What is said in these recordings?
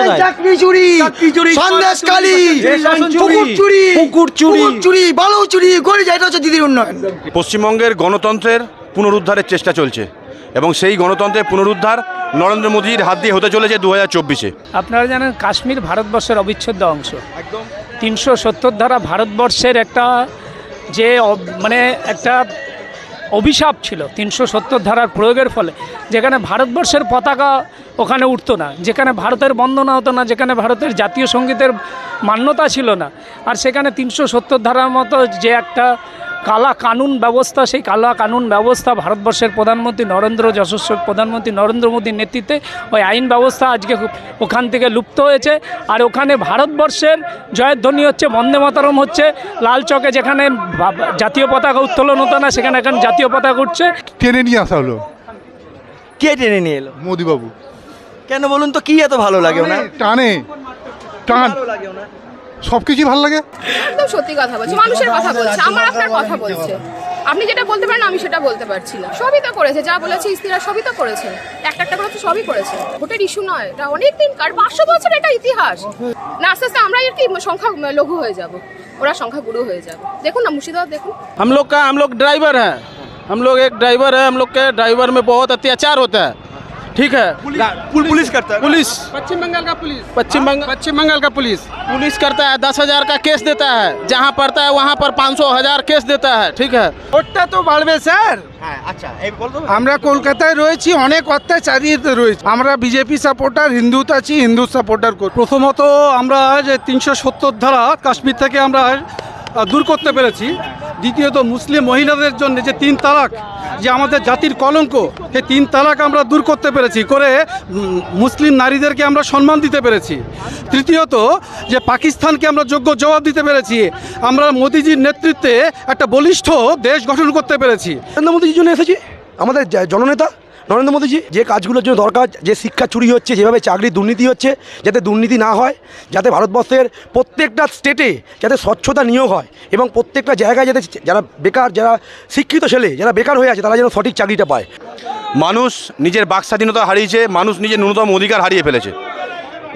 কোথায়? চাকরি চুরি, সন্দেশখালী, পুকুর চুরি, বালু চুরি করে যায়। এটা হচ্ছে দিদির উন্নয়ন। পশ্চিমবঙ্গের গণতন্ত্রের পুনরুদ্ধারের চেষ্টা চলছে এবং সেই গণতন্ত্রের পুনরুদ্ধার নরেন্দ্র মোদীর হাত দিয়ে হতে চলেছে 2024-এ। আপনারা জানেন কাশ্মীর ভারতবর্ষের অবিচ্ছেদ্য অংশ। 370 ধারা ভারতবর্ষের একটা যে মানে একটা অভিশাপ ছিল 370 ধারার প্রয়োগের ফলে, যেখানে ভারতবর্ষের পতাকা ওখানে উঠতো না, যেখানে ভারতের বন্দনা হতো না, যেখানে ভারতের জাতীয় সঙ্গীতের মান্যতা ছিল না। আর সেখানে 370 ধারার মতো যে একটা কালা কানুন ব্যবস্থা, সেই কালা কানুন ব্যবস্থা ভারতবর্ষের প্রধানমন্ত্রী নরেন্দ্র মোদীর নেতৃত্বে ওই আইন ব্যবস্থা আজকে ওখান থেকে লুপ্ত হয়েছে। আর ওখানে ভারতবর্ষের জয়ধ্বনি হচ্ছে, বন্দে মাতরম হচ্ছে। লাল চকে যেখানে জাতীয় পতাকা উত্তোলন হতো না, সেখানে এখন জাতীয় পতাকা উঠছে। টেনে নিয়ে আসা হলো কে টেনে নিয়ে এলো? মোদিবাবু। কেন বলুন তো, কি এত ভালো লাগে ওনার? টান সব কিছুই ভালো লাগে। একদম সত্যি কথা বলছে, মানুষের কথা বলছে, আমার আপনার কথা বলছে। আপনি যেটা বলতে পারেন আমি সেটা বলতে পারছি না। সবই তো করেছে, যা বলেছে স্ত্রীরা সবই তো করেছে, একটা একটা করে তো সবই করেছে। ভোটের ইস্যু নয়, এটা অনেক দিন কার 500 বছর এটা ইতিহাস। না আস্তে আস্তে আমরা আর কি সংখ্যা লঘু হয়ে যাব, ওরা সংখ্যা গুরু হয়ে যাবে। দেখুন না মুর্শিদাবাদ দেখুন। हम लोग ड्राइवर हैं, हम लोग एक ड्राइवर है। हम लोग के ड्राइवर में बहुत अत्याचार होता है, ठीक है। पुलिस करता है। पुलिस पश्चिम बंगाल का पुलिस, पश्चिम बंगाल का पुलिस पुलिस करता है, 10,000 का केस देता है, जहाँ पड़ता है वहाँ पर 500,000 केस देता है, ठीक है। ভোটটা তো বাড়বে স্যার। আচ্ছা, এই বলতো আমরা কলকাতায় রয়েছি, অনেক অত্যাচারিত রয়েছে। আমরা বিজেপি সাপোর্টার, হিন্দু আছি, হিন্দু সাপোর্টার করি। প্রথমত আমরা যে 370 ধারা কাশ্মীর থেকে আমরা দূর করতে পেরেছি। দ্বিতীয়ত মুসলিম মহিলাদের জন্য যে 3 তালাক, যে আমাদের জাতির কলঙ্ক, সেই 3 তালাক আমরা দূর করতে পেরেছি, করে মুসলিম নারীদেরকে আমরা সম্মান দিতে পেরেছি। তৃতীয়ত যে পাকিস্তানকে আমরা যোগ্য জবাব দিতে পেরেছি। আমরা মোদিজির নেতৃত্বে একটা বলিষ্ঠ দেশ গঠন করতে পেরেছি। নরেন্দ্র মোদীর জন্য এসেছি, আমাদের জননেতা নরেন্দ্র মোদীজি। যে কাজগুলোর জন্য দরকার, যে শিক্ষা চুরি হচ্ছে, যেভাবে চাকরির দুর্নীতি হচ্ছে, যাতে দুর্নীতি না হয়, যাতে ভারতবর্ষের প্রত্যেকটা স্টেটে যাতে স্বচ্ছতা নিয়োগ হয় এবং প্রত্যেকটা জায়গায় যাতে যারা বেকার, যারা শিক্ষিত ছেলে যারা বেকার হয়ে আছে, তারা যেন সঠিক চাকরিটা পায়। মানুষ নিজের বাক স্বাধীনতা হারিয়েছে, মানুষ নিজের ন্যূনতম অধিকার হারিয়ে ফেলেছে।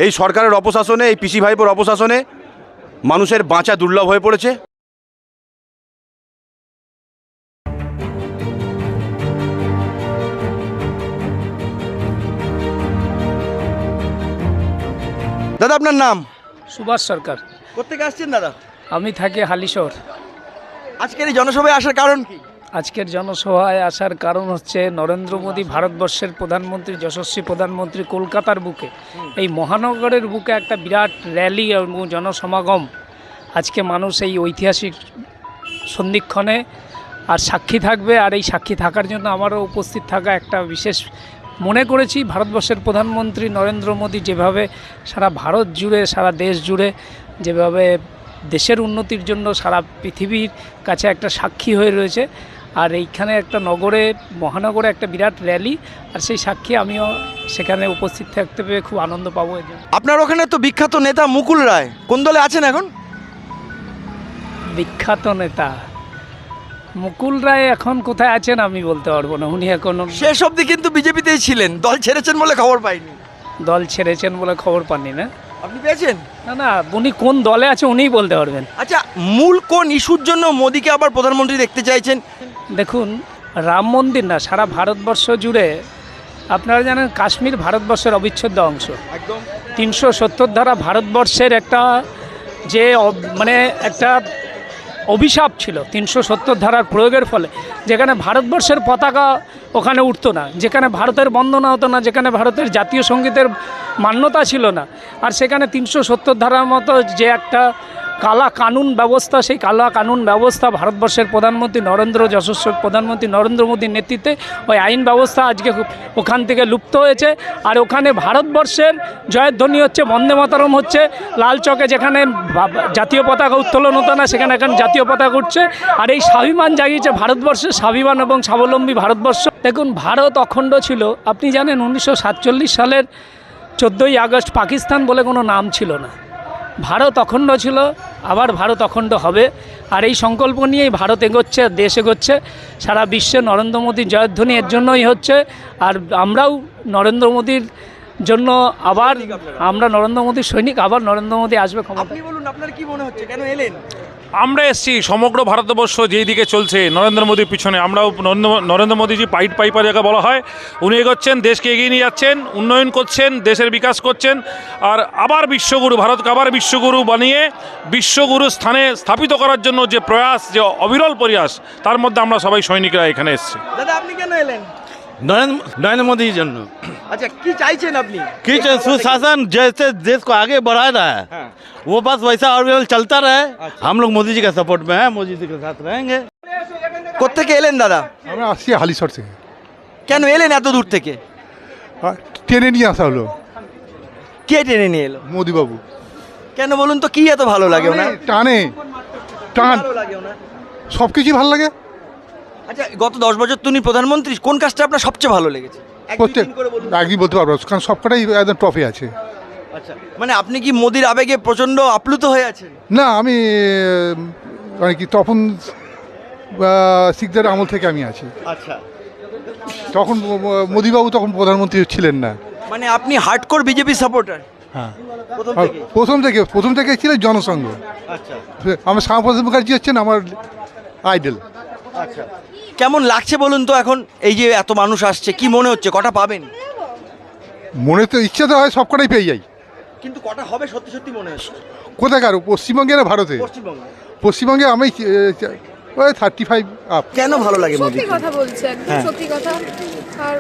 এই সরকারের অপশাসনে, এই পিসি ভাইপোর অপশাসনে মানুষের বাঁচা দুর্লভ হয়ে পড়েছে। দাদা আপনার নাম? সুভাষ সরকার। কোথেকে আসছেন দাদা? আমি থাকি হালিশহর। আজকের এই জনসভায় আসার কারণ কি? আজকের জনসভায় আসার কারণ হচ্ছে নরেন্দ্র মোদী ভারতবর্ষের প্রধানমন্ত্রী, যশস্বী প্রধানমন্ত্রী কলকাতার বুকে, এই মহানগরের বুকে একটা বিরাট র্যালি এবং জনসমাগম। আজকে মানুষ এই ঐতিহাসিক সন্ধিক্ষণে আর সাক্ষী থাকবে। আর এই সাক্ষী থাকার জন্য আমারও উপস্থিত থাকা একটা বিশেষ মনে করেছি। ভারতবর্ষের প্রধানমন্ত্রী নরেন্দ্র মোদী যেভাবে সারা ভারত জুড়ে, সারা দেশ জুড়ে যেভাবে দেশের উন্নতির জন্য সারা পৃথিবীর কাছে একটা সাক্ষী হয়ে রয়েছে, আর এইখানে একটা মহানগরে একটা বিরাট র্যালি, আর সেই সাক্ষী আমিও সেখানে উপস্থিত থাকতে পেরে খুব আনন্দ পাবো। আপনার ওখানে তো বিখ্যাত নেতা মুকুল রায়, কোন দলে আছেন এখন? বিখ্যাত নেতা মুকুল রায় এখন কোথায় আছেন আমি বলতে পারবো না। উনি এখন শেষ অবধি কিন্তু বিজেপিতেই ছিলেন, দল ছেড়েছেন বলে খবর পাইনি। দল ছেড়েছেন বলে খবর পাননি না? আপনি পেয়েছেন? না, উনি কোন দলে আছে উনিই বলতে পারবেন। আচ্ছা, মূল কোন ইস্যুর জন্য মোদীকে আবার প্রধানমন্ত্রী দেখতে চাইছেন? দেখুন, রাম মন্দির না, সারা ভারতবর্ষ জুড়ে আপনারা জানেন কাশ্মীর ভারতবর্ষের অবিচ্ছেদ্য অংশ। 370 ধারা ভারতবর্ষের একটা যে মানে একটা অভিশাপ ছিল 370 ধারার প্রয়োগের ফলে, যেখানে ভারতবর্ষের পতাকা ওখানে উঠতো না, যেখানে ভারতের বন্দনা হতো না, যেখানে ভারতের জাতীয় সঙ্গীতের মান্যতা ছিল না। আর সেখানে 370 ধারার মতো যে একটা কালা কানুন ব্যবস্থা, সেই কালা কানুন ব্যবস্থা ভারতবর্ষের প্রধানমন্ত্রী নরেন্দ্র মোদীর নেতৃত্বে ওই আইন ব্যবস্থা আজকে ওখান থেকে লুপ্ত হয়েছে। আর ওখানে ভারতবর্ষের জয়ধ্বনি হচ্ছে, বন্দে মাতরম হচ্ছে। লাল চকে যেখানে জাতীয় পতাকা উত্তোলন হতো না, সেখানে এখন জাতীয় পতাকা উঠছে। আর এই স্বাভিমান জাগিয়েছে ভারতবর্ষের, স্বাভিমান এবং স্বাবলম্বী ভারতবর্ষ। দেখুন, ভারত অখণ্ড ছিল। আপনি জানেন 1947 সালের 14ই আগস্ট পাকিস্তান বলে কোনো নাম ছিল না। ভারত অখণ্ড ছিল, আবার ভারত অখণ্ড হবে। আর এই সংকল্প নিয়েই ভারত এগোচ্ছে, দেশ এগোচ্ছে। সারা বিশ্বে নরেন্দ্র মোদীর জয়ধ্বনি এর জন্যই হচ্ছে। আর আমরাও নরেন্দ্র মোদীর জন্য আবার আমরা নরেন্দ্র মোদীর সৈনিক, আবার নরেন্দ্র মোদী আসবে ক্ষমতা। আপনি বলুন আপনার কি মনে হচ্ছে, কেন এলেন? আমরা এসছি সমগ্র ভারতবর্ষ যেই দিকে চলছে নরেন্দ্র মোদীর পিছনে, আমরাও নরেন্দ্র মোদীজি পাইট পাইপার যাকে বলা হয়, উনি এগোচ্ছেন, দেশকে এগিয়ে নিয়ে যাচ্ছেন, উন্নয়ন করছেন, দেশের বিকাশ করছেন। আর আবার বিশ্বগুরু, ভারতকে আবার বিশ্বগুরু বানিয়ে বিশ্বগুরু স্থানে স্থাপিত করার জন্য যে প্রয়াস, যে অবিরল প্রয়াস, তার মধ্যে আমরা সবাই সৈনিকরা এখানে এসেছি। দাদা আপনি কেন এলেন? नरेंद्र मोदी जी जन्म আচ্ছা কি চাইছেন আপনি? कि सुशासन जैसे देश को आगे बढ़ा रहा है, वो बस वैसा और चलता रहे। हम लोग मोदी जी के सपोर्ट में हैं, मोदी जी के साथ रहेंगे। কোত্থেকে এলেন দাদা? আমরা আসছি হালিশহর থেকে। কেন এলেন এত দূর থেকে? আর ট্রেনে নিয়ে আসা হলো কে টেনে নিয়ে এলো? মোদিবাবু। কেন বলুন তো, কি এত ভালো লাগে ওনার? টানে টান ভালো লাগে ওনার? সব কিছুই ভালো লাগে। আচ্ছা গত 10 বছর তুমি প্রধানমন্ত্রী, কোন কাজটা আপনার সবচেয়ে ভালো লেগেছে? প্রত্যেক একদিন বলতে পারবো, কারণ সবকটাই একদম ট্রফি আছে। আচ্ছা মানে আপনি কি মোদির আবেগে প্রচন্ড আপ্লুত হয়ে আছেন? না আমি মানে কি তখন শিখদের আমল থেকে আমি আছি। আচ্ছা তখন মোদিবাবু তখন প্রধানমন্ত্রী ছিলেন না। মানে আপনি হার্ডকোর বিজেপি সাপোর্টার? হ্যাঁ প্রথম আর থেকে? প্রথম থেকে ছিলেন জনসংঘ। আচ্ছা আমার শ্যামাপ্রসাদ মুখার্জি হচ্ছেন আমার আইডল। আচ্ছা কেমন লাগছে বলুন তো এখন, এই যে এত মানুষ আসছে, কি মনে হচ্ছে কটা পাবেন? মনে তো ইচ্ছা তো হয় সবকটাই পেয়ে যাই, কিন্তু কটা হবে সত্যি সত্যি মনে হচ্ছে? কোথাকার? পশ্চিমবঙ্গে না ভারতে? পশ্চিমবঙ্গে। পশ্চিমবঙ্গে আমি ওই 35 আপ। কেন ভালো লাগে মোদি? সত্যি কথা বলছে, একদম সত্যি কথা। আর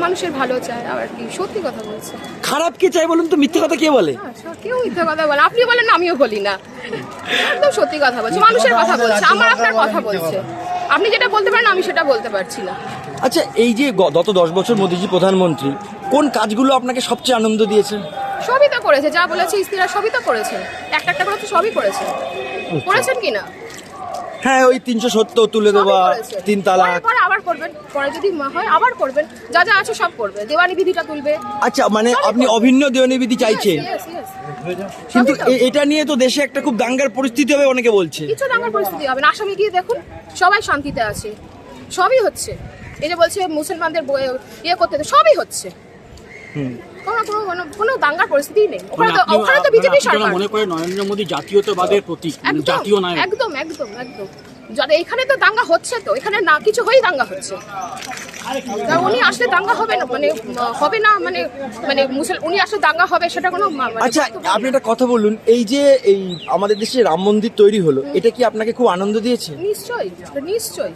মানুষের ভালো চায়, আবার কি সত্যি কথা বলছে। খারাপ কে চাই বলুন তো, মিথ্যে কথা কে বলে? কেউ মিথ্যা কথা বলে, আপনি বলেন না, আমিও বলি না, একদম সত্যি কথা বলছে, মানুষের কথা বলছে, আমার আপনার কথা বলছে। আপনি যেটা বলতে পারেন আমি সেটা বলতে পারছি না। আচ্ছা এই যে গত 10 বছর মোদিজি প্রধানমন্ত্রী, কোন কাজগুলো আপনাকে সবচেয়ে আনন্দ দিয়েছে? সবই তো করেছে, যা বলেছে স্ত্রীরা সবই তো করেছে, একটা একটা করে তো সবই করেছে। করেছেন কি না? হ্যাঁ ওই 370 তুলে দেওয়া, 3 তালাক। পরে আবার করবেন, পরে যদি হয় আবার করবেন, যা যা আছে সব করবে, দেওয়ানি বিধিটা তুলবে। আচ্ছা মানে আপনি অভিন্ন দেওয়ানি বিধি চাইছেন, Yes, yes. কিন্তু সবই তো। এটা নিয়ে তো দেশে একটা খুব দাঙ্গার পরিস্থিতি হবে অনেকে বলছে। কিছু দাঙ্গার পরিস্থিতি হবে না, আসামে গিয়ে দেখুন সবাই শান্তিতে আছে, সবই হচ্ছে। এই যে বলছে মুসলমানদের ইয়ে করতে, সবই হচ্ছে। কোনো দাঙ্গার পরিস্থিতি নেই ওখানে তো বিজেপি সরকার মনে করে নরেন্দ্র মোদী জাতীয়তাবাদের প্রতীক, জাতীয় নায়ক। একদম একদম একদম। যদি এখানে তো দাঙ্গা হচ্ছে, তো এখানে না কিছু হয়েই দাঙ্গা হচ্ছে। তা উনি আসলে দাঙ্গা হবে না, মানে হবে না, মানে মানে উনি আসলে দাঙ্গা হবে সেটা কোনো আচ্ছা আপনি একটা কথা বলুন, এই যে এই আমাদের দেশে রাম মন্দির তৈরি হলো, এটা কি আপনাকে খুব আনন্দ দিয়েছে? নিশ্চয়ই নিশ্চয়ই।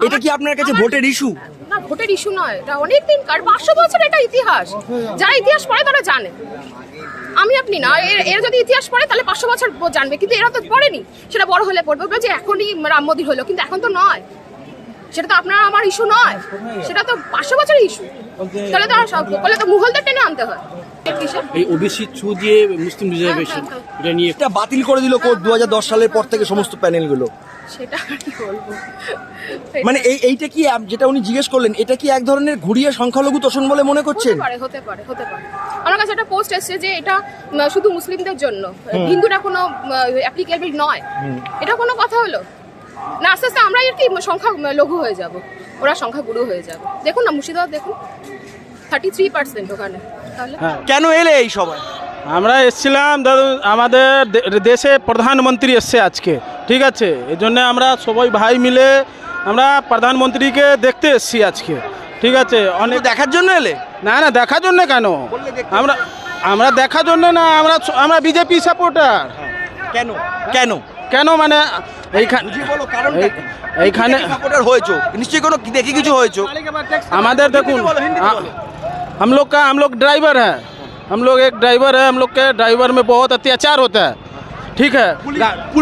এটা কি আপনার কাছে ভোটের ইস্যু? না ভোটের ইস্যু নয়, এটা অনেকদিন কার 500 বছর এটা ইতিহাস। যারা ইতিহাস পড়ে তারা জানে, আমি আপনি না। এর যদি ইতিহাস পড়ে তাহলে 500 বছর জানবে, কিন্তু এরা তো পড়েনি। সেটা বড় হলে পড়বে, যে এখনই রাম মন্দির হলো, কিন্তু এখন তো নয়। সেটা তো আপনার আমার ইস্যু নয়, সেটা তো 500 বছরের ইস্যু। তাহলে তো মুঘলদের টেনে আনতে হয়। এই ওবিসি থ্রু দিয়ে মুসলিম রিজার্ভেশন এটা নিয়ে এটা বাতিল করে দিল কোর্ট 2010 সালের পর থেকে সমস্ত প্যানেলগুলো। সেটা কি বলবো, মানে এইটা কি যেটা উনি জিজ্ঞেস করলেন, এটা কি এক ধরনের ঘুরিয়ে সংখ্যালঘু তোষণ বলে মনে করছেন? হতে পারে। আমার কাছে একটা পোস্ট এসেছে যে এটা শুধু মুসলিমদের জন্য, হিন্দুরা কোনো অ্যাপ্লিকেবল নয়। এটা কোনো কথা হলো না? আস্তে আস্তে আমরা আর কি সংখ্যা লঘু হয়ে যাব, ওরা সংখ্যা গুরু হয়ে যাবে। দেখুন না মুর্শিদাবাদ দেখুন, 33% ওখানে। তাহলে কেন এলে এই সময়? আমরা এসেছিলাম দাদু, আমাদের দেশে প্রধানমন্ত্রী এসছে আজকে, ঠিক আছে? এই জন্য আমরা সবাই ভাই মিলে আমরা প্রধানমন্ত্রীকে দেখতে এসেছি আজকে, ঠিক আছে? অনেক দেখার জন্য এলে? না না, দেখার জন্য কেন? আমরা দেখার জন্য না, আমরা বিজেপি সাপোর্টার। কেন কেন কেন মানে এইখানে সাপোর্টার হয়েছো নিশ্চয়ই, কোনো দেখে কিছু হয়েছো? আমাদের দেখুন, हम लोग ड्राइवर हैं, हम लोग एक ड्राइवर है, हम लोग के ड्राइवर में बहुत अत्याचार होता है, ठीक है?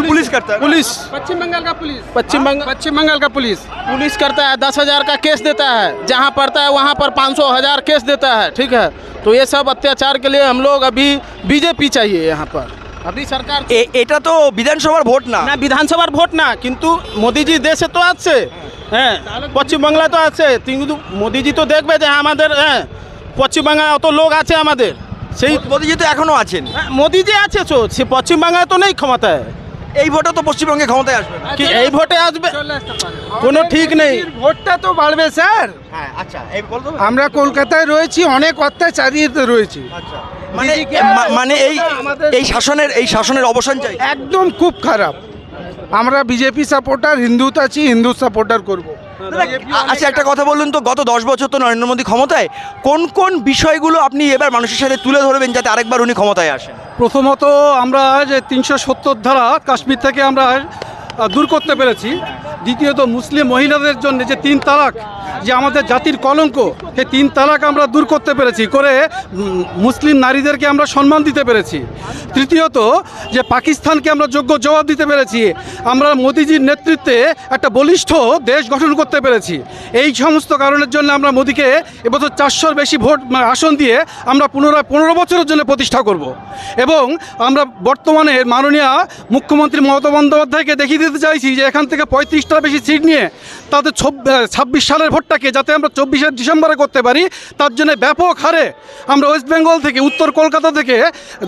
पुलिस करता है? पुलिस पश्चिम बंगाल का पुलिस, पश्चिम बंगाल का पुलिस करता है, 10,000 का केस देता है, जहाँ पड़ता है वहाँ पर 500,000 केस देता है, ठीक है? तो ये सब अत्याचार के लिए हम लोग अभी बीजेपी चाहिए यहाँ पर। अभी सरकार এটা তো বিধানসভার ভোট না। না বিধানসভার ভোট না, কিন্তু মোদিজি দেশে তো আছে, হ্যাঁ পশ্চিমবাংলা তো আছে, কিন্তু মোদিজি তো দেখবে যে আমাদের হ্যাঁ পশ্চিমবাংলায় অত লোক আছে আমাদের, সেই মোদিজি তো এখনো আছেন। মোদিজি আছে তো, সে পশ্চিমবাংলায় তো নেই ক্ষমতায়, এই ভোটে তো পশ্চিমবঙ্গে ক্ষমতায় আসবে না। কি এই ভোটে আসবে কোনো ঠিক নেই। ভোটটা তো বাড়বে স্যার। হ্যাঁ আচ্ছা এই বলতো আমরা কলকাতায় রয়েছি, অনেক অত্যাচারিত রয়েছি। মানে মানে এই শাসনের অবসান চাই। একদম খুব খারাপ। আমরা বিজেপি সাপোর্টার, হিন্দুত্ব আছি, হিন্দু সাপোর্টার করব। আচ্ছা একটা কথা বলুন তো, গত 10 বছর তো নরেন্দ্র মোদী ক্ষমতায়, কোন কোন বিষয়গুলো আপনি এবার মানুষের সাথে তুলে ধরবেন যাতে আরেকবার উনি ক্ষমতায় আসেন? প্রথমত আমরা যে 370 ধারা কাশ্মীর থেকে আমরা দূর করতে পেরেছি। দ্বিতীয়ত মুসলিম মহিলাদের জন্য যে 3 তালাক, যে আমাদের জাতির কলঙ্ক, সেই 3 তালাক আমরা দূর করতে পেরেছি, করে মুসলিম নারীদেরকে আমরা সম্মান দিতে পেরেছি। তৃতীয়ত যে পাকিস্তানকে আমরা যোগ্য জবাব দিতে পেরেছি। আমরা মোদিজির নেতৃত্বে একটা বলিষ্ঠ দেশ গঠন করতে পেরেছি। এই সমস্ত কারণের জন্য আমরা মোদিকে এবছর 400-র বেশি ভোট আসন দিয়ে আমরা পুনরায় 15 বছরের জন্য প্রতিষ্ঠা করব। এবং আমরা বর্তমানে মাননীয় মুখ্যমন্ত্রী মমতা বন্দ্যোপাধ্যায়কে দেখিয়ে দিতে চাইছি যে এখান থেকে 35টা বেশি সিট নিয়ে তাদের 26 সালের ভোটটাকে যাতে আমরা 24শে ডিসেম্বরে করতে পারি, তার জন্য ব্যাপক হারে আমরা ওয়েস্ট বেঙ্গল থেকে, উত্তর কলকাতা থেকে,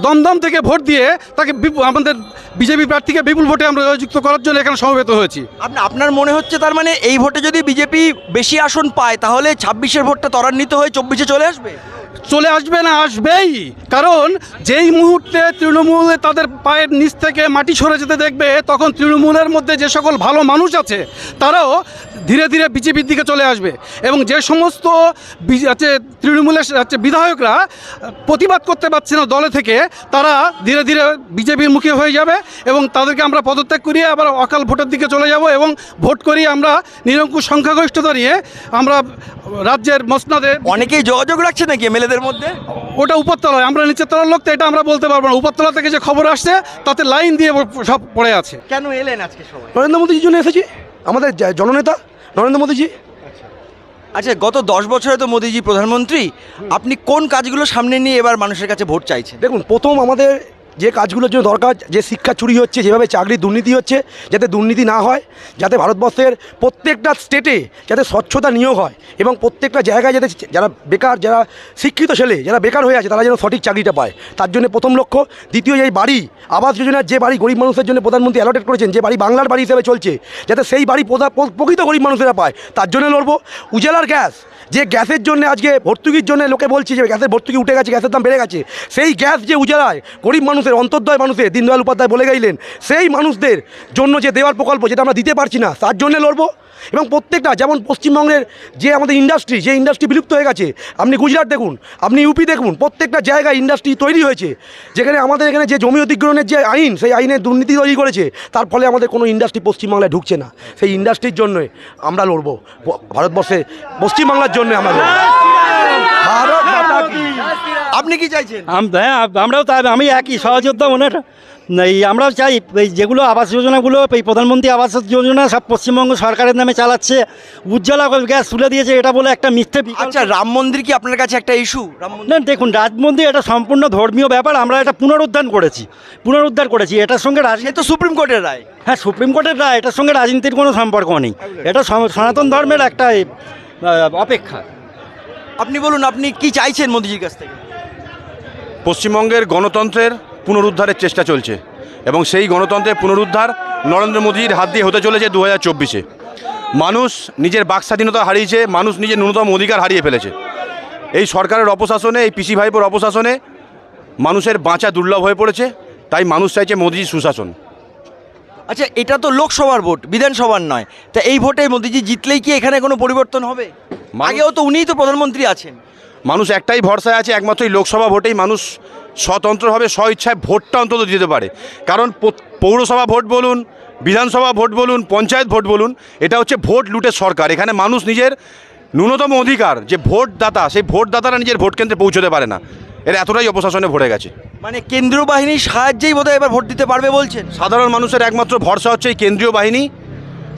দমদম থেকে ভোট দিয়ে তাকে আমাদের বিজেপি প্রার্থীকে বিপুল ভোটে আমরা জয়যুক্ত করার জন্য এখানে সমবেত হয়েছি। আপনার মনে হচ্ছে তার মানে এই ভোটে যদি বিজেপি বেশি আসন পায় তাহলে 26-এর ভোটটা ত্বরান্বিত হয়ে 24-এ চলে আসবে? চলে আসবে না, আসবেই। কারণ যেই মুহূর্তে তৃণমূলে তাদের পায়ের নিচ থেকে মাটি সরে যেতে দেখবে, তখন তৃণমূলের মধ্যে যে সকল ভালো মানুষ আছে তারাও ধীরে ধীরে বিজেপির দিকে চলে আসবে। এবং যে সমস্ত তৃণমূলের বিধায়করা প্রতিবাদ করতে পারছে না দলে থেকে, তারা ধীরে ধীরে বিজেপির মুখী হয়ে যাবে এবং তাদেরকে আমরা পদত্যাগ করিয়ে আবার অকাল ভোটের দিকে চলে যাব এবং ভোট করিয়ে আমরা নিরঙ্কুশ সংখ্যাগরিষ্ঠতা নিয়ে আমরা রাজ্যের মসনদে। অনেকেই যোগাযোগ রাখছে নাকি এমএলএদের মধ্যে? ওটা উপরতলায়, আমরা নিচের তলার লোক তো এটা আমরা বলতে পারবো না। উপরতলা থেকে যে খবর আসছে তাতে লাইন দিয়ে সব পড়ে আছে। কেন এলেন আজকে সবাই? নরেন্দ্র মোদীজির জন্য এসেছি, আমাদের জননেতা নরেন্দ্র মোদীজি। আচ্ছা গত 10 বছরে তো মোদীজি প্রধানমন্ত্রী, আপনি কোন কাজগুলো সামনে নিয়ে এবার মানুষের কাছে ভোট চাইছেন? দেখুন, প্রথম আমাদের যে কাজগুলোর জন্য দরকার, যে শিক্ষা চুরি হচ্ছে, যেভাবে চাকরির দুর্নীতি হচ্ছে, যাতে দুর্নীতি না হয়, যাতে ভারতবর্ষের প্রত্যেকটা স্টেটে যাতে স্বচ্ছতা নিয়োগ হয় এবং প্রত্যেকটা জায়গায় যাতে যারা বেকার, যারা শিক্ষিত ছেলে যারা বেকার হয়ে আছে তারা যেন সঠিক চাকরিটা পায়, তার জন্য প্রথম লক্ষ্য। দ্বিতীয়, এই বাড়ি আবাস যোজনার যে বাড়ি গরিব মানুষের জন্য প্রধানমন্ত্রী অ্যালটেড করেছেন, যে বাড়ি বাংলার বাড়ি হিসেবে চলছে, যাতে সেই বাড়ি প্রকৃত গরিব মানুষেরা পায়, তার জন্য লড়বো। উজালার গ্যাস, যে গ্যাসের জন্য আজকে ভর্তুকির জন্য লোকে বলছে যে গ্যাসের ভর্তুকি উঠে গেছে, গ্যাসের দাম বেড়ে গেছে, সেই গ্যাস যে উজালায় গরিব মানুষের, অন্তর্দয় মানুষের, দীনদয়াল উপাধ্যায় বলে গেলেন, সেই মানুষদের জন্য যে দেওয়ার প্রকল্প যেটা আমরা দিতে পারছি না, তার জন্য লড়বো। এবং প্রত্যেকটা, যেমন পশ্চিমবঙ্গের যে আমাদের ইন্ডাস্ট্রি, যে ইন্ডাস্ট্রি বিলুপ্ত হয়ে গেছে, আপনি গুজরাট দেখুন, আপনি ইউপি দেখুন, প্রত্যেকটা জায়গায় ইন্ডাস্ট্রি তৈরি হয়েছে, যেখানে আমাদের এখানে যে জমি অধিগ্রহণের যে আইন, সেই আইনের দুর্নীতি তৈরি করেছে, তার ফলে আমাদের কোনো ইন্ডাস্ট্রি পশ্চিমবাংলায় ঢুকছে না। সেই ইন্ডাস্ট্রির জন্যই আমরা লড়বো, ভারতবর্ষে পশ্চিমবাংলার জন্য আমরা লড়বো। ভারত মাতা কি। আপনি কি চাইছেন? আমরাও তাই, আমি একই সহযোদ্ধা মনে। এই আমরাও চাই এই যেগুলো আবাস যোজনাগুলো, এই প্রধানমন্ত্রী আবাস যোজনা সব পশ্চিমবঙ্গ সরকারের নামে চালাচ্ছে, উজ্জ্বলা গ্যাস তুলে দিয়েছে, এটা বলে একটা মিথ্যে। আচ্ছা রাম মন্দির কি আপনার কাছে একটা ইস্যু? না দেখুন, রাম মন্দির এটা সম্পূর্ণ ধর্মীয় ব্যাপার, আমরা এটা পুনরুদ্ধার করেছি। এটার সঙ্গে তো সুপ্রিম কোর্টের রায়। হ্যাঁ, সুপ্রিম কোর্টের রায়, এটার সঙ্গে রাজনীতির কোনো সম্পর্ক নেই। এটা সনাতন ধর্মের একটা অপেক্ষা। আপনি বলুন, আপনি কি চাইছেন মোদিজির কাছ থেকে? পশ্চিমবঙ্গের গণতন্ত্রের পুনরুদ্ধারের চেষ্টা চলছে এবং সেই গণতন্ত্রের পুনরুদ্ধার নরেন্দ্র মোদীর হাত দিয়ে হতে চলেছে 2024-এ। মানুষ নিজের বাক স্বাধীনতা হারিয়েছে, মানুষ নিজের ন্যূনতম অধিকার হারিয়ে ফেলেছে। এই সরকারের অপশাসনে, এই পিসি ভাইপোর অপশাসনে মানুষের বাঁচা দুর্লভ হয়ে পড়েছে, তাই মানুষ চাইছে মোদীজির সুশাসন। আচ্ছা এটা তো লোকসভার ভোট, বিধানসভার নয়, তা এই ভোটে মোদিজি জিতলেই কি এখানে কোনো পরিবর্তন হবে? আগেও তো উনিই তো প্রধানমন্ত্রী আছেন। মানুষ একটাই ভরসায় আছে, একমাত্র এই লোকসভা ভোটেই মানুষ স্বতন্ত্রভাবে স্ব ইচ্ছায় ভোটটা অন্তত দিতে পারে। কারণ পৌরসভা ভোট বলুন, বিধানসভা ভোট বলুন, পঞ্চায়েত ভোট বলুন, এটা হচ্ছে ভোট লুটের সরকার। এখানে মানুষ নিজের ন্যূনতম অধিকার, যে ভোটদাতা, সেই ভোটদাতারা নিজের ভোট কেন্দ্রে পৌঁছতে পারে না। এরা এতটাই অপশাসনে ভরে গেছে। মানে কেন্দ্রীয় বাহিনীর সাহায্যেই বোধহয় এবার ভোট দিতে পারবে বলছেন? সাধারণ মানুষের একমাত্র ভরসা হচ্ছে এই কেন্দ্রীয় বাহিনী।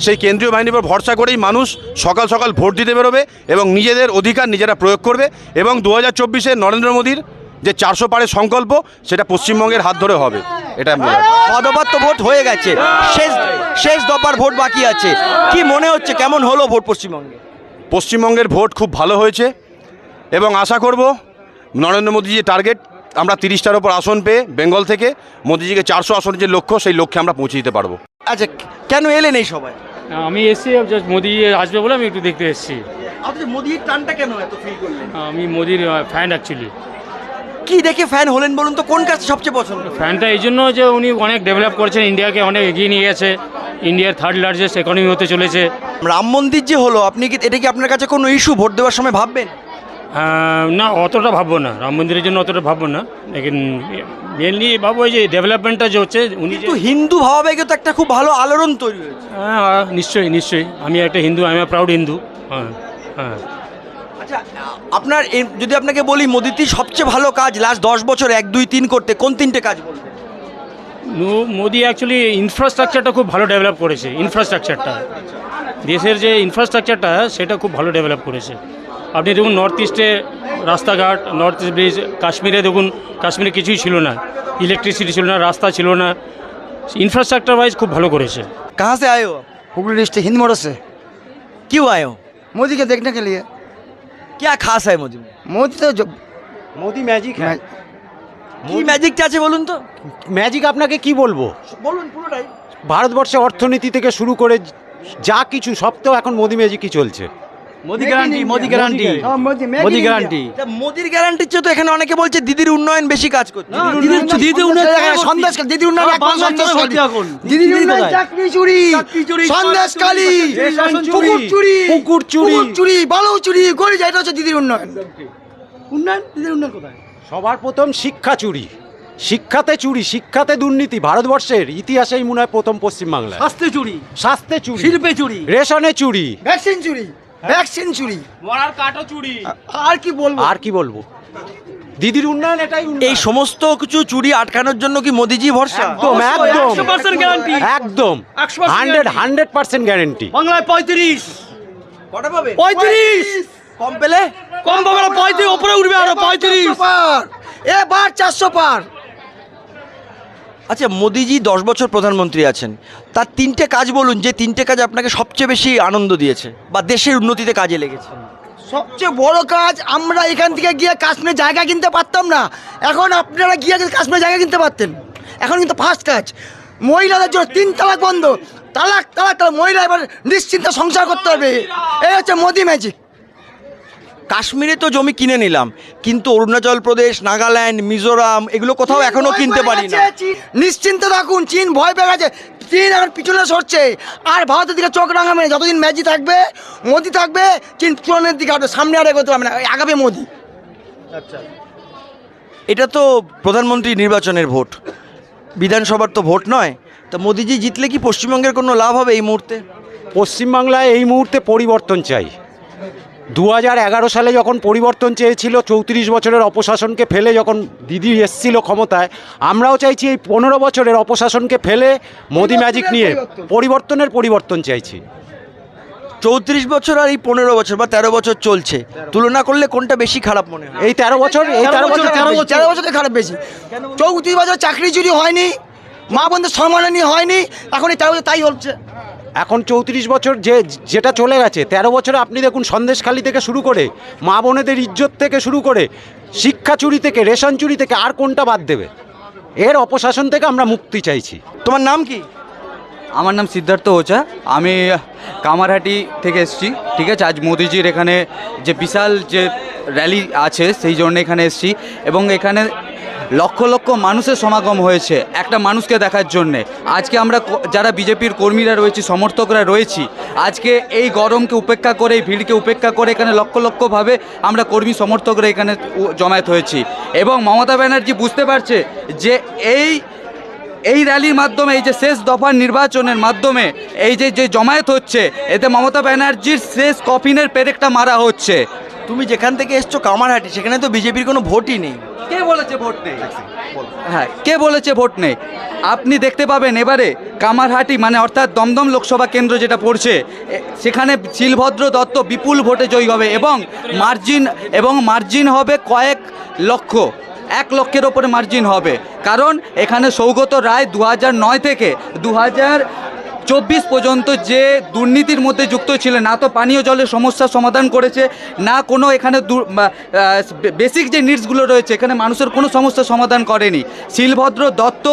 সেই কেন্দ্রীয় বাহিনীর উপর ভরসা করেই মানুষ সকাল সকাল ভোট দিতে বেরোবে এবং নিজেদের অধিকার নিজেরা প্রয়োগ করবে। এবং 2024-এ নরেন্দ্র মোদীর যে 400 পারের সংকল্প, সেটা পশ্চিমবঙ্গের হাত ধরে হবে। এটা দফার তো ভোট হয়ে গেছে, শেষ দফার ভোট বাকি আছে। কি মনে হচ্ছে, কেমন হলো ভোট পশ্চিমবঙ্গে? পশ্চিমবঙ্গের ভোট খুব ভালো হয়েছে এবং আশা করব নরেন্দ্র মোদী যে টার্গেট আমরা 30টার ওপর আসন পেয়ে বেঙ্গল থেকে মোদিজিকে 400 আসনের যে লক্ষ্য, সেই লক্ষ্যে আমরা পৌঁছে দিতে পারবো। আচ্ছা, কেন এলেন এই সবাই? আমি এসেছি জাস্ট মোদি আসবে বলে আমি একটু দেখতে এসেছি। আপনি মোদির টানটা কেন এত ফিল করলেন? আমি মোদির ফ্যান অ্যাকচুয়ালি। কি দেখে ফ্যান হলেন বলুন তো, কোন কাজ সবচেয়ে পছন্দ? ফ্যানটা এই জন্য যে উনি অনেক ডেভেলপ করেছেন, ইন্ডিয়াকে অনেক এগিয়ে নিয়ে গেছে, ইন্ডিয়ার 3rd লার্জেস্ট ইকোনমি হতে চলেছে। রাম মন্দির যে হলো, আপনি কি এটা কি আপনার কাছে কোনো ইস্যু ভোট দেওয়ার সময় ভাববেন? না, অতটা ভাববো না, রাম মন্দিরের জন্য অতটা ভাববো না, লেকিন মেনলি ভাববো এই যে ডেভেলপমেন্টটা যে হচ্ছে উনি কিন্তু হিন্দু ভাবাবেগে তো একটা খুব ভালো আলোড়ন তৈরি হয়েছে। হ্যাঁ, নিশ্চয়ই নিশ্চয়ই, আমি একটা হিন্দু, আমি প্রাউড হিন্দু। হ্যাঁ হ্যাঁ। আচ্ছা, আপনার যদি আপনাকে বলি মোদির সবচেয়ে ভালো কাজ লাস্ট 10 বছর 1, 2, 3 করতে, কোন 3টে কাজ বলবেন? মোদি অ্যাকচুয়ালি ইনফ্রাস্ট্রাকচারটা খুব ভালো ডেভেলপ করেছে। ইনফ্রাস্ট্রাকচারটা, দেশের যে ইনফ্রাস্ট্রাকচারটা সেটা খুব ভালো ডেভেলপ করেছে। আপনি দেখুন নর্থ ইস্টে রাস্তাঘাট, নর্থ ইস্ট ব্রিজ, কাশ্মীরে দেখুন, কাশ্মীরে কিছুই ছিল না, ইলেকট্রিসিটি ছিল না, রাস্তা ছিল না, ইনফ্রাস্ট্রাকচার ওয়াইজ খুব ভালো করেছে। कहाँ से आए हो? हुगली डिस्ट्रिक्ट हिंद मोड़ से। क्यों आए हो? मोदी के देखने के लिए। क्या खास है मोदी में? मोदी तो जो মোদি ম্যাজিক হ্যাঁ। কি ম্যাজিকটা আছে বলুন তো? ম্যাজিক আপনাকে কি বলবো, বলুন পুরোটাই। ভারতবর্ষে অর্থনীতি থেকে শুরু করে যা কিছু সব তো এখন মোদি ম্যাজিকই চলছে। Modi guarantee, Modi guarantee, Modi guarantee. মোদির গ্যারান্টির চেয়ে তো এখানে অনেকে বলছে দিদির উন্নয়ন বেশি কাজ করছে। দিদি উন্নয়ন সন্দেশ, দিদি উন্নয়ন এক সন্দেশ, দিদি উন্নয়ন চাকরি চুরি, সন্দেশ কালী, পুকুর চুরি, পুকুর চুরি, বালু চুরি, গড়ি যায়, এটা হচ্ছে দিদির উন্নয়ন। উন্নয়ন, দিদির উন্নয়ন কোথায়? সবার প্রথম শিক্ষা চুরি, শিক্ষাতে চুরি, শিক্ষাতে দুর্নীতি ভারতবর্ষের ইতিহাসেই মনে হয় প্রথম পশ্চিমবাংলায়। স্বাস্থ্য চুরি, স্বাস্থ্যে চুরি, শিল্পে চুরি, রেশনে চুরি, ভ্যাকসিন চুরি, ভ্যাকসিন চুরি, মরার কাঠও চুরি। আর কি বলবো, আর কি বলবো, দিদির উন্নয়ন এটাই উন্নয়ন। এই সমস্ত কিছু চুরি আটকানোর জন্য কি মোদিজি ভরসা? একদম একদম 100% গ্যারান্টি, একদম 100% গ্যারান্টি। বাংলায় 35, কটা পাবে? 35 কম পেলে? কম পাবে না, 35 উপরে উঠবে আরো 35 পার, এবার 400 পার। আচ্ছা, মোদিজি 10 বছর প্রধানমন্ত্রী আছেন, তার 3টে কাজ বলুন যে 3টে কাজ আপনাকে সবচেয়ে বেশি আনন্দ দিয়েছে বা দেশের উন্নতিতে কাজে লেগেছে। সবচেয়ে বড় কাজ, আমরা এখান থেকে গিয়ে কাশ্মীরে জায়গা কিনতে পারতাম না, এখন আপনারা গিয়ে কাশ্মীরে জায়গা কিনতে পারতেন। এখন কিন্তু ফার্স্ট কাজ, মহিলাদের জন্য 3 তালাক বন্ধ, তালাক তালাক তালাক, মহিলা এবার নিশ্চিন্তে সংসার করতে হবে। এই হচ্ছে মোদি ম্যাজিক। কাশ্মীরে তো জমি কিনে নিলাম, কিন্তু অরুণাচল প্রদেশ, নাগাল্যান্ড, মিজোরাম এগুলো কোথাও এখনো কিনতে পারি না। নিশ্চিন্তে থাকুন, চীন ভয় পেয়ে গেছে, চীন এখন পিছনে সরছে, আর ভারতের দিকে চোখ রাঙাবে না। যতদিন ম্যাজিক থাকবে, মোদি থাকবে, চীন পিছনের দিকে আসবে, সামনে আর এগোতে পারবে না, আগাবে মোদি। এটা তো প্রধানমন্ত্রী নির্বাচনের ভোট, বিধানসভার তো ভোট নয়। তা মোদিজি জিতলে কি পশ্চিমবঙ্গের কোনো লাভ হবে এই মুহূর্তে? পশ্চিমবাংলায় এই মুহূর্তে পরিবর্তন চাই। 2011 সালে যখন পরিবর্তন চেয়েছিল, 34 বছরের অপশাসনকে ফেলে যখন দিদি এসছিল ক্ষমতায়, আমরাও চাইছি এই 15 বছরের অপশাসনকে ফেলে মোদি ম্যাজিক নিয়ে পরিবর্তন চাইছি। 34 বছর আর এই 15 বছর বা 13 বছর চলছে, তুলনা করলে কোনটা বেশি খারাপ মনে হয়? এই 13 বছর, এই 13 বছর খারাপ বেশি। 34 বছর চাকরি চুরি হয়নি, মা বোনদের সম্মানহানি হয়নি, এখন এই 13 বছর তাই হচ্ছে। এখন 34 বছর যেটা চলে গেছে, 13 বছরে আপনি দেখুন সন্দেশখালি থেকে শুরু করে, মা বোনেদের ইজ্জত থেকে শুরু করে, শিক্ষা চুরি থেকে, রেশন চুরি থেকে, আর কোনটা বাদ দেবে? এর অপশাসন থেকে আমরা মুক্তি চাইছি। তোমার নাম কি? আমার নাম সিদ্ধার্থ ওঝা, আমি কামারহাটি থেকে এসেছি। ঠিক আছে, আজ মোদিজির এখানে যে বিশাল যে র্যালি আছে সেই জন্য এখানে এসেছি, এবং এখানে লক্ষ লক্ষ মানুষের সমাগম হয়েছে একটা মানুষকে দেখার জন্যে। আজকে আমরা যারা বিজেপির কর্মীরা রয়েছি, সমর্থকরা রয়েছি, আজকে এই গরমকে উপেক্ষা করে, এই ভিড়কে উপেক্ষা করে এখানে লক্ষ লক্ষভাবে আমরা কর্মী সমর্থকরা এখানে জমায়েত হয়েছি। এবং মমতা ব্যানার্জি বুঝতে পারছে যে এই র্যালির মাধ্যমে, এই যে শেষ দফার নির্বাচনের মাধ্যমে এই যে জমায়েত হচ্ছে, এতে মমতা ব্যানার্জির শেষ কফিনের পেরেকটা মারা হচ্ছে। তুমি যেখান থেকে এসছো কামারহাটি, সেখানে তো বিজেপির কোনো ভোটই নেই। কে বলেছে ভোট নেই? হ্যাঁ, কে বলেছে ভোট নেই? আপনি দেখতে পাবেন এবারে কামারহাটি মানে অর্থাৎ দমদম লোকসভা কেন্দ্র যেটা পড়ছে, সেখানে শিলভদ্র দত্ত বিপুল ভোটে জয়ী হবে, এবং মার্জিন হবে কয়েক লক্ষ, 1 লক্ষের ওপরে মার্জিন হবে। কারণ এখানে সৌগত রায় 2009 থেকে 2024 পর্যন্ত যে দুর্নীতির মধ্যে যুক্ত ছিলেন, না তো পানীয় জলের সমস্যার সমাধান করেছে, না কোনো এখানে বেসিক যে নিডসগুলো রয়েছে এখানে মানুষের কোনো সমস্যার সমাধান করেনি। শিলভদ্র দত্ত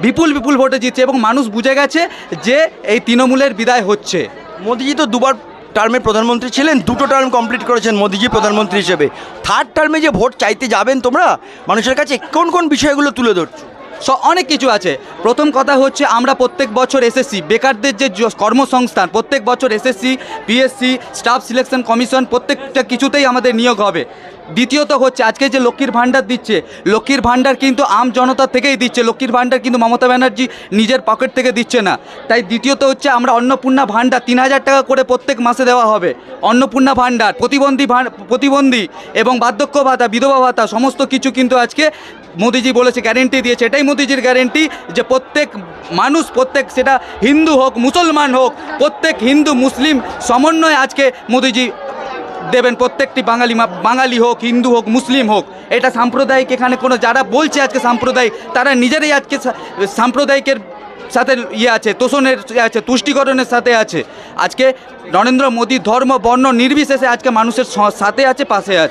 বিপুল বিপুল ভোটে জিতছে এবং মানুষ বুঝে গেছে যে এই তৃণমূলের বিদায় হচ্ছে। মোদিজি তো দুবার টার্মের প্রধানমন্ত্রী ছিলেন, দুটো টার্ম কমপ্লিট করেছেন মোদিজি প্রধানমন্ত্রী হিসেবে। থার্ড টার্মে যে ভোট চাইতে যাবেন তোমরা মানুষের কাছে, কোন কোন বিষয়গুলো তুলে ধরছো? অনেক কিছু আছে। প্রথম কথা হচ্ছে আমরা প্রত্যেক বছর এসএসসি বেকারদের যে কর্মসংস্থান, প্রত্যেক বছর SSC PSC staff selection commission প্রত্যেকটা কিছুতেই আমাদের নিয়োগ হবে। দ্বিতীয়ত হচ্ছে আজকে যে লক্ষ্মীর ভাণ্ডার দিচ্ছে, লক্ষ্মীর ভাণ্ডার কিন্তু আম জনতা থেকেই দিচ্ছে, লক্ষ্মীর ভাণ্ডার কিন্তু মমতা ব্যানার্জি নিজের পকেট থেকে দিচ্ছে না। তাই দ্বিতীয়ত হচ্ছে আমরা অন্নপূর্ণা ভাণ্ডার 3000 টাকা করে প্রত্যেক মাসে দেওয়া হবে। অন্নপূর্ণা ভাণ্ডার, প্রতিবন্ধী এবং বার্ধক্য ভাতা, বিধবা ভাতা সমস্ত কিছু কিন্তু আজকে মোদিজি বলেছে, গ্যারেন্টি দিয়েছে। এটাই মোদিজির গ্যারেন্টি যে প্রত্যেক মানুষ, প্রত্যেক সেটা হিন্দু হোক মুসলমান হোক, প্রত্যেক হিন্দু মুসলিম সমন্বয়ে আজকে মোদিজি দেবেন। প্রত্যেকটি বাঙালি হোক, হিন্দু হোক, মুসলিম হোক, এটা সাম্প্রদায়িক এখানে কোনো যারা বলছে আজকে সাম্প্রদায়িক, তারা নিজেরাই আজকে সাম্প্রদায়িকের সাথে আছে, তোষণের আছে, তুষ্টিকরণের সাথে আছে। আজকে নরেন্দ্র মোদী ধর্ম বর্ণ নির্বিশেষে আজকে মানুষের সাথে আছে, পাশে আছে।